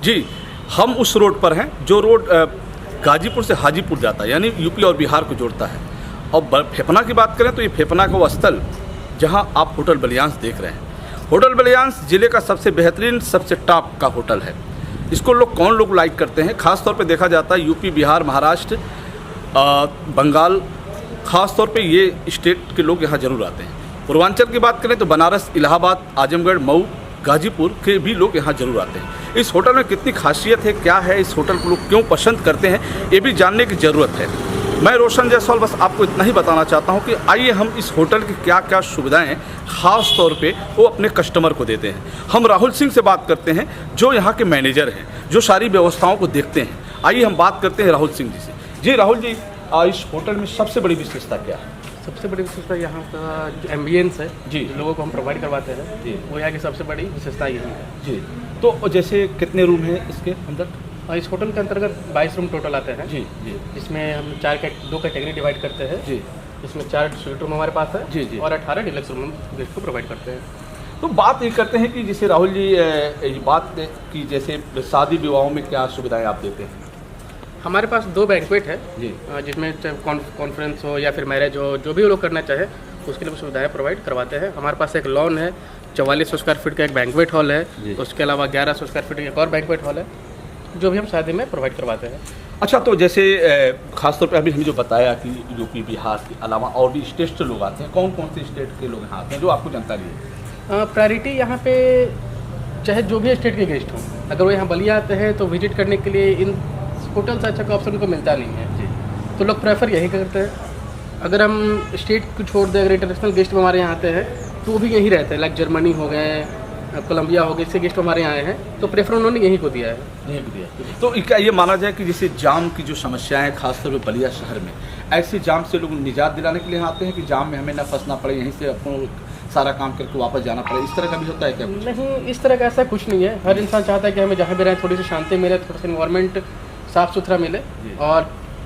जी, हम उस रोड पर हैं जो रोड गाजीपुर से हाजीपुर जाता है, यानी यूपी और बिहार को जोड़ता है। और फेफना की बात करें तो ये फेफना का वो स्थल जहां आप होटल बलियांस देख रहे हैं। होटल बलियांस ज़िले का सबसे बेहतरीन, सबसे टॉप का होटल है। इसको कौन लोग लाइक करते हैं, ख़ास तौर पे देखा जाता है यूपी, बिहार, महाराष्ट्र, बंगाल, ख़ास तौर पे ये स्टेट के लोग यहाँ ज़रूर आते हैं। पूर्वांचल की बात करें तो बनारस, इलाहाबाद, आजमगढ़, मऊ, गाजीपुर के भी लोग यहाँ ज़रूर आते हैं। इस होटल में कितनी खासियत है, क्या है, इस होटल को लोग क्यों पसंद करते हैं, ये भी जानने की ज़रूरत है। मैं रोशन जायसवाल बस आपको इतना ही बताना चाहता हूँ कि आइए हम इस होटल की क्या क्या सुविधाएं ख़ास तौर पे वो अपने कस्टमर को देते हैं। हम राहुल सिंह से बात करते हैं जो यहाँ के मैनेजर हैं, जो सारी व्यवस्थाओं को देखते हैं। आइए हम बात करते हैं राहुल सिंह जी से। जी राहुल जी, इस होटल में सबसे बड़ी विशेषता क्या है? सबसे बड़ी विशेषता यहाँ का जो एम्बियंस है जी, जो लोगों को हम प्रोवाइड करवाते हैं जी, वो यहाँ की सबसे बड़ी विशेषता यही है। जी। तो जैसे कितने रूम हैं इसके अंदर? और इस होटल के अंतर्गत 22 रूम टोटल आते हैं। जी जी जिसमें हम दो कैटेगरी डिवाइड करते हैं। जी। इसमें 4 स्वीट रूम हमारे पास है। जी जी। और 18 डिलक्स रूम गेस्ट को प्रोवाइड करते हैं। तो बात ये करते हैं कि जैसे राहुल जी ये बात की जैसे शादी विवाहों में क्या सुविधाएं आप देते हैं? हमारे पास 2 बैंक्वेट है जी, जिसमें कॉन्फ्रेंस हो या फिर मैरिज हो, जो भी लोग करना चाहे उसके लिए सुविधाएं प्रोवाइड करवाते हैं। हमारे पास एक लॉन है, 4400 स्क्वायर फीट का एक बैंक्वेट हॉल है, उसके अलावा 1100 स्क्वायर फीट का एक और बैंक्वेट हॉल है, जो भी हम शादी में प्रोवाइड करवाते हैं। अच्छा, तो जैसे खासतौर पे अभी हमें जो बताया कि यूपी, बिहार के अलावा और भी स्टेट से लोग आते हैं, कौन कौन से स्टेट के लोग यहाँ आते हैं जो आपको जानकारी है? प्रायोरिटी यहाँ पे चाहे जो भी स्टेट के गेस्ट हों, अगर वो यहाँ बलिया आते हैं तो विजिट करने के लिए इन होटल से अच्छा का ऑप्शन उनको मिलता नहीं है जी। तो लोग प्रेफर यही करते हैं। अगर हम स्टेट को छोड़ दें, अगर इंटरनेशनल गेस्ट हमारे यहाँ आते हैं तो वो भी यहीं रहते हैं, लाइक जर्मनी हो गए, कोलंबिया हो गए, इससे गेस्ट हमारे यहाँ आए हैं तो प्रेफर उन्होंने यहीं को दिया है। यहीं को दिया। तो क्या ये माना जाए कि जैसे जाम की जो समस्याएं हैं खासतौर पर बलिया शहर में, ऐसे जाम से लोग निजात दिलाने के लिए आते हैं कि जाम में हमें ना फंसना पड़े, यहीं से अपना सारा काम करके वापस जाना पड़े, इस तरह का भी होता है क्या? नहीं, इस तरह का ऐसा कुछ नहीं है। हर इंसान चाहता है कि हमें जहाँ भी रहें थोड़ी सी शांति मिले, थोड़ा सा इन्वायरमेंट साफ़ सुथरा मिले। और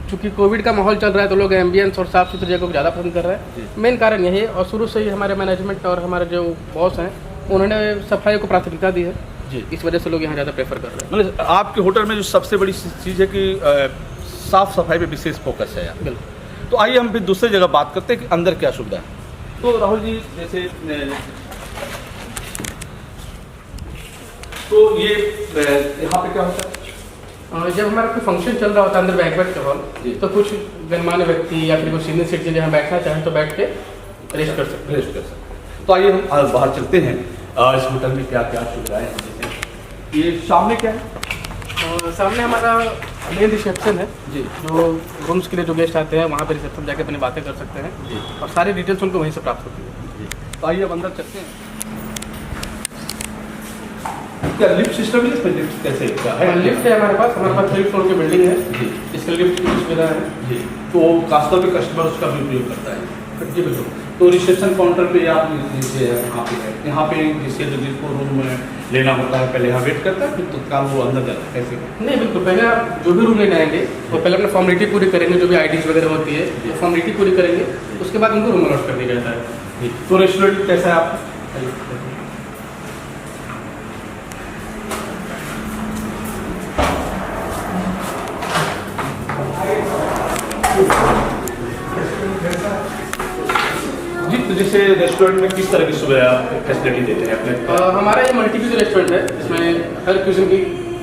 चूँकि कोविड का माहौल चल रहा है तो लोग एम्बियंस और साफ़ सुथरी जगह को ज़्यादा पसंद कर रहे हैं। मेन कारण यही है। और शुरू से ही हमारे मैनेजमेंट और हमारे जो बॉस हैं उन्होंने सफाई को प्राथमिकता दी है जी, इस वजह से लोग यहाँ ज़्यादा प्रेफर कर रहे हैं। मतलब आपके होटल में जो सबसे बड़ी चीज़ है कि साफ़ सफाई पे विशेष फोकस है यार। बिल्कुल। तो आइए हम फिर दूसरी जगह बात करते हैं कि अंदर क्या सुविधा है। तो राहुल जी, जैसे तो ये यहाँ पे क्या होता है? जब हमारा कोई फंक्शन चल रहा होता है अंदर बैंक्वेट के हॉल, तो कुछ गणमान्य व्यक्ति या फिर कोई सीनियर सिटीजन यहाँ बैठना चाहें तो बैठ के रेस्ट कर सकते हैं। तो आइए हम बाहर चलते हैं, इस होटल में क्या क्या सुविधाएं हैं। जैसे ये सामने क्या है? सामने हमारा मेन रिसेप्शन है जी, जो रूम्स के लिए जो गेस्ट आते हैं वहाँ पे रिसेप्शन जाके अपनी बातें कर सकते हैं जी, और सारी डिटेल्स उनको वहीं से प्राप्त होती है जी। तो आइए अब अंदर चलते हैं। क्या लिफ्ट सिस्टम है इसमें? लिफ्ट कैसे क्या है? लिफ्ट है हमारे पास 3 फ्लोर की बिल्डिंग है जी, इसके लिफ्ट की सुविधा है जी। तो खासतौर पे कस्टमर उसका भी उपयोग करता है जी। बिल्कुल। तो रिसेप्शन काउंटर पे आप जैसे यहाँ पे जिसके जिसको रूम लेना होता है पहले यहाँ वेट करता है, फिर तत्काल वो अंदर जाता है, कैसे? नहीं, बिल्कुल। पहले आप जो भी रूम लेने आएंगे तो पहले अपना फॉर्मेलिटी पूरी करेंगे, जो भी आईडीज वगैरह होती है वो फॉर्मेलिटी पूरी करेंगे, उसके बाद उनको रूम अलॉट कर दिया जाता है। तो रेस्टोरेंट कैसा है आपका? जी, तो जैसे रेस्टोरेंट में किस तरह की सुविधा फैसिलिटी देते हैं अपने? हमारा ये मल्टी क्यूजिन रेस्टोरेंट है, इसमें हर क्यूजिन की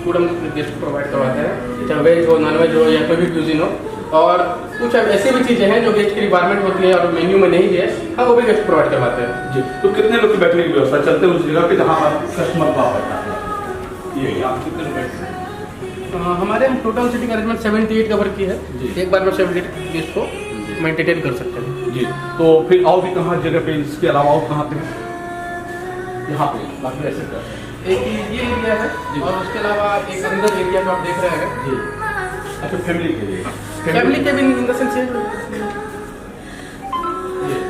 फूड हम गेस्ट को प्रोवाइड करवाते हैं, चाहे वेज हो, नॉन वेज हो या कोई भी क्यूजिन हो। और कुछ ऐसी भी चीज़ें हैं जो गेस्ट की रिक्वायरमेंट होती है और मेन्यू में नहीं है, हम वो भी गेस्ट प्रोवाइड करवाते हैं जी। तो कितने लोग की बैठने की व्यवस्था चलते हैं उस जगह पे जहाँ कस्टमर को बैठा है? ये आप कितने लोग बैठते हैं? हमारे हम टोटल सीटिंग अरेंजमेंट 78 कवर की है जी। एक बार में 78 गेस्ट को मेंटेन कर सकते हैं जी। तो फिर और भी कहाँ जगह पे इसके अलावा और कहाँ पे? यहाँ पे बाकी ऐसे कर एक ये एरिया है और उसके अलावा एक अंदर एरिया जो आप देख रहे हैं जी। अच्छा, फैमिली के लिए? फैमिली के भी इन द सेंस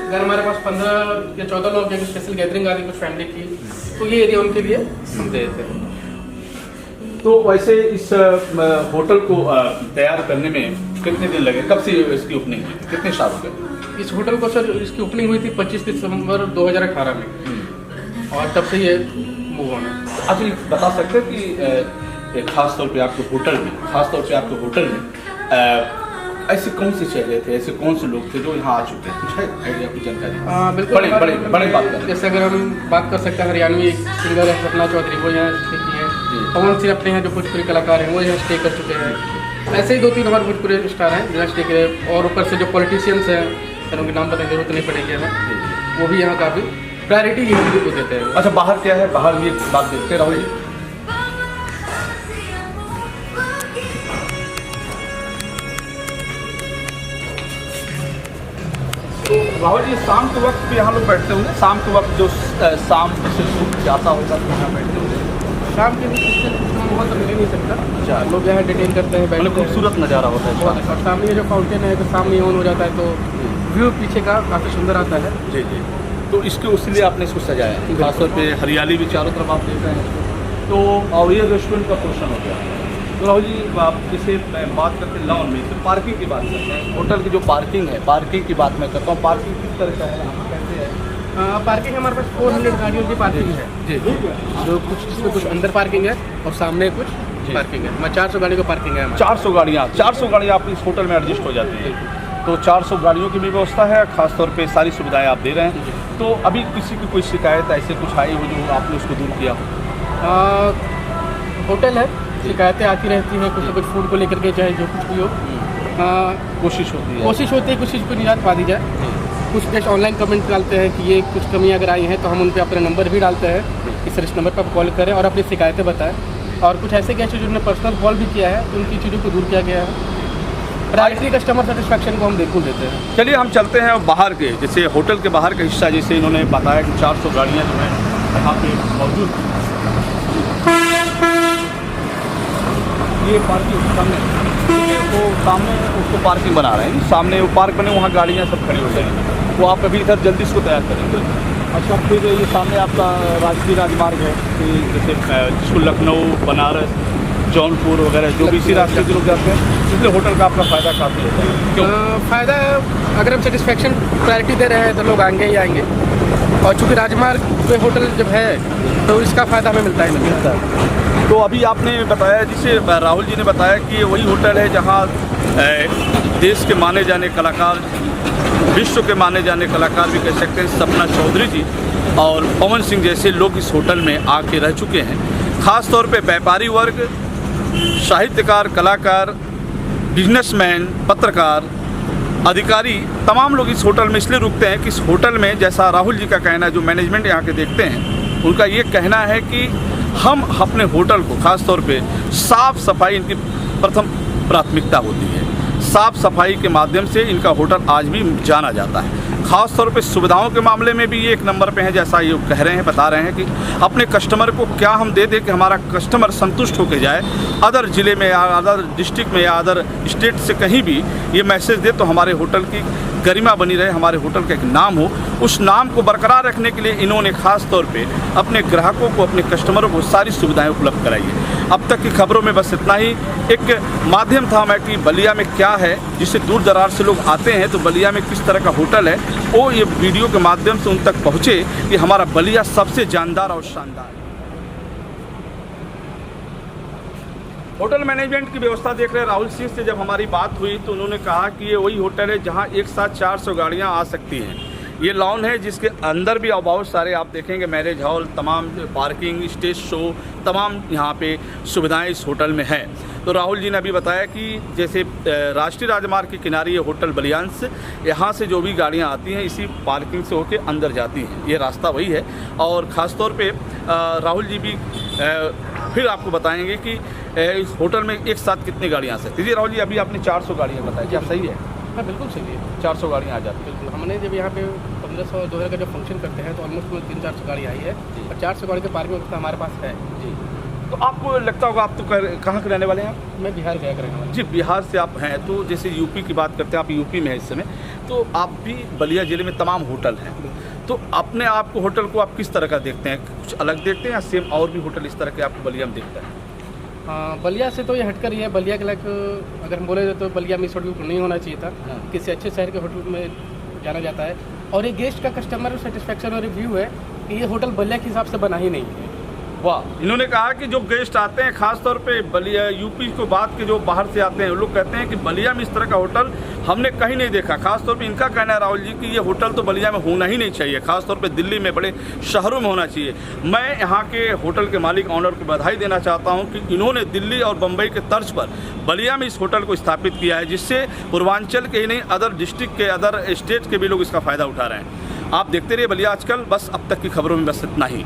अगर हमारे पास 15 या 14 लोग हैं, स्पेशल गैदरिंग आ रही कुछ फैमिली की, तो ये एरिया उनके लिए हम दे देते हैं। तो वैसे इस होटल को तैयार करने में कितने दिन लगे? कब से इसकी ओपनिंग हुई थी? कितने साल हो गए? इस होटल को सर इसकी ओपनिंग हुई थी 25 दिसंबर 2018 में और तब से ये मूव ऑन है। आप ये बता सकते हैं कि खास तौर पे आपके होटल में ऐसे कौन से चेहरे थे, ऐसे कौन से लोग थे जो यहाँ आ चुके हैं, कुछ है आइडिया, कुछ जानकारी? बिल्कुल बड़े बात करें। जैसे अगर हम बात कर सकते हैं, हरियाणवी एक सिंगर है सपना चौधरी, वो यहाँ स्टे किए हैं। पवन सिंह अपने यहाँ जो भोजपुरी कलाकार हैं वो यहाँ स्टे कर चुके हैं। ऐसे ही 2-3 हमारे भोजपुरी स्टार हैं जो यहाँ स्टे करे, और ऊपर से जो पॉलिटिशियंस हैं उनके नाम बताने की जरूरत नहीं पड़ेगी हमें, वो भी यहाँ काफ़ी प्रायोरिटी हिंदी को देते हैं। अच्छा, बाहर क्या है, बाहर भी एक बात देखते राहुल जी। तो राहुल जी, शाम के वक्त भी यहाँ लोग बैठते होंगे, शाम के वक्त जो शाम से सूट जाता होगा तो यहाँ बैठते होंगे। शाम के बहुत तो मिल ही नहीं सकता। अच्छा, लोग यहाँ डिटेन करते हैं, बैठते हैं। खूबसूरत नज़ारा होता है। बहुत अच्छा, सामने जो फाउंटेन है, तो सामने ऑन हो जाता है तो व्यू पीछे का काफ़ी सुंदर आता है। जी जी, तो इसके उसके लिए आपने इसको सजाया है, खासतौर पे हरियाली भी चारों तरफ आप देख रहे हैं। तो और ये रेस्टोरेंट का पोर्शन हो गया। तो राहुल जी, आप जैसे बात करते हैं लॉन में, तो पार्किंग की बात करते हैं। होटल की जो पार्किंग है, पार्किंग की बात मैं करता हूँ। पार्किंग किस तरह का है, कैसे है? पार्किंग हमारे पास 400 गाड़ियों की पार्किंग है जी, जो कुछ इसमें कुछ अंदर पार्किंग है और सामने कुछ पार्किंग है। 400 गाड़ी की पार्किंग है। 400 गाड़ियाँ आप इस होटल में एडजस्ट हो जाती है। तो 400 गाड़ियों की भी व्यवस्था है, खासतौर पे सारी सुविधाएं आप दे रहे हैं। तो अभी किसी की कोई शिकायत ऐसे कुछ आई हो जो आपने उसको दूर किया हो? होटल है, शिकायतें आती रहती हैं कुछ ना कुछ फूड को लेकर के, चाहे जो कुछ भी हो। कोशिश होती है कुछ चीज़ को निजात पा दी जाए। कुछ गेस्ट ऑनलाइन कमेंट डालते हैं कि ये कुछ कमियां अगर आई हैं तो हम उन पर अपना नंबर भी डालते हैं कि सर इस नंबर पर आप कॉल करें और अपनी शिकायतें बताएं। और कुछ ऐसे गेस्ट जिन्होंने पर्सनल कॉल भी किया है, उनकी चीज़ों को दूर किया गया है। प्रायोरिटी कस्टमर सेटिस्फैक्शन को हम बिल्कुल देते हैं। चलिए हम चलते हैं बाहर के, जैसे होटल के बाहर का हिस्सा, जैसे इन्होंने बताया कि 400 गाड़ियाँ जो हैं यहाँ पे मौजूद हैं। ये पार्किंग सामने, वो सामने उसको पार्किंग बना रहे हैं, सामने वो पार्क बने, वहाँ गाड़ियाँ सब खड़ी हो जाएंगी। वो आप अभी इधर जल्दी इसको तैयार करेंगे। अच्छा, फिर ये सामने आपका राष्ट्रीय राजमार्ग है, जैसे जिसको लखनऊ, बनारस, जौनपुर वगैरह जो भी इसी रास्ते के लोग जाते हैं, इसलिए होटल का आपका फ़ायदा काफ़ी होता है। क्यों फ़ायदा? अगर हम सेटिस्फेक्शन प्रायोरिटी दे रहे हैं तो लोग आएंगे ही आएंगे, और चूँकि राजमार्ग पे होटल जब है तो इसका फ़ायदा हमें मिलता है। तो अभी आपने बताया, जिसे राहुल जी ने बताया कि ये वही होटल है जहाँ देश के माने जाने कलाकार, विश्व के माने जाने कलाकार भी कह सकते हैं, सपना चौधरी जी और पवन सिंह जैसे लोग इस होटल में आके रह चुके हैं। ख़ास तौर पे व्यापारी वर्ग, साहित्यकार, कलाकार, बिजनेसमैन, पत्रकार, अधिकारी, तमाम लोग इस होटल में इसलिए रुकते हैं कि इस होटल में, जैसा राहुल जी का कहना है, जो मैनेजमेंट यहाँ के देखते हैं, उनका ये कहना है कि हम अपने होटल को, ख़ास तौर पे साफ़ सफाई इनकी प्रथम प्राथमिकता होती है। साफ़ सफाई के माध्यम से इनका होटल आज भी जाना जाता है। ख़ास तौर पे सुविधाओं के मामले में भी ये एक नंबर पे है, जैसा ये कह रहे हैं, बता रहे हैं कि अपने कस्टमर को क्या हम दे दें कि हमारा कस्टमर संतुष्ट होकर जाए, अदर ज़िले में या अदर डिस्ट्रिक्ट में या अदर स्टेट से कहीं भी ये मैसेज दे तो हमारे होटल की गरिमा बनी रहे, हमारे होटल का एक नाम हो। उस नाम को बरकरार रखने के लिए इन्होंने ख़ास तौर पे अपने ग्राहकों को, अपने कस्टमरों को सारी सुविधाएं उपलब्ध कराई है। अब तक की खबरों में बस इतना ही। एक माध्यम था मैं कि बलिया में क्या है, जिससे दूर दराज से लोग आते हैं तो बलिया में किस तरह का होटल है, वो ये वीडियो के माध्यम से उन तक पहुँचे कि हमारा बलिया सबसे जानदार और शानदार है। होटल मैनेजमेंट की व्यवस्था देख रहे हैं। राहुल सिंह से जब हमारी बात हुई तो उन्होंने कहा कि ये वही होटल है जहां एक साथ 400 गाड़ियां आ सकती हैं। ये लॉन है जिसके अंदर भी बहुत सारे आप देखेंगे मैरिज हॉल, तमाम पार्किंग, स्टेज शो, तमाम यहाँ पे सुविधाएं इस होटल में हैं। तो राहुल जी ने अभी बताया कि जैसे राष्ट्रीय राजमार्ग के किनारे ये होटल बलियांस, यहाँ से जो भी गाड़ियाँ आती हैं इसी पार्किंग से होकर अंदर जाती हैं, ये रास्ता वही है। और ख़ास तौर पे राहुल जी भी फिर आपको बताएंगे कि इस होटल में एक साथ कितनी गाड़ियाँ आ सकती है। जी राहुल जी, अभी आपने 400 गाड़ियाँ बताई, क्या सही है? हाँ बिल्कुल सही है, 400 गाड़ियाँ आ जाती है। बिल्कुल। हमने जब यहाँ पे 1500-2000 का जब फंक्शन करते हैं तो ऑलमोस्ट 300-400 गाड़ी आई है और 400 गाड़ी का पार्किंग व्यवस्था हमारे पास है जी। तो आपको लगता होगा, आप तो कहाँ के रहने वाले हैं आप? मैं बिहार गया रहने वाला। जी, बिहार से आप हैं, तो जैसे यूपी की बात करते हैं, आप यूपी में हैं इस समय, तो आप भी बलिया ज़िले में तमाम होटल हैं, तो अपने आप को होटल को आप किस तरह का देखते हैं? कुछ अलग देखते हैं या सेम और भी होटल इस तरह के आपको बलिया में देखते हैं? हाँ, बलिया से तो ये हटकर ही है। बलिया के लायक अगर हम बोले तो बलिया में इस होटल को नहीं होना चाहिए था। किसी अच्छे शहर के होटल में जाना जाता है और ये गेस्ट का कस्टमर सेटिस्फेक्शन और रिव्यू है कि ये होटल बलिया के हिसाब से बना ही नहीं है। वाह। इन्होंने कहा कि जो गेस्ट आते हैं खास तौर पे बलिया यूपी को बात के जो बाहर से आते हैं वो लोग कहते हैं कि बलिया में इस तरह का होटल हमने कहीं नहीं देखा। खास तौर पे इनका कहना है राहुल जी कि ये होटल तो बलिया में होना ही नहीं चाहिए, खास तौर पे दिल्ली में बड़े शहरों में होना चाहिए। मैं यहाँ के होटल के मालिक ऑनर को बधाई देना चाहता हूँ कि इन्होंने दिल्ली और बम्बई के तर्ज पर बलिया में इस होटल को स्थापित किया है, जिससे पूर्वांचल के ही नहीं अदर डिस्ट्रिक्ट के अदर स्टेट के भी लोग इसका फ़ायदा उठा रहे हैं। आप देखते रहिए बलिया आजकल। बस अब तक की खबरों में बस इतना ही।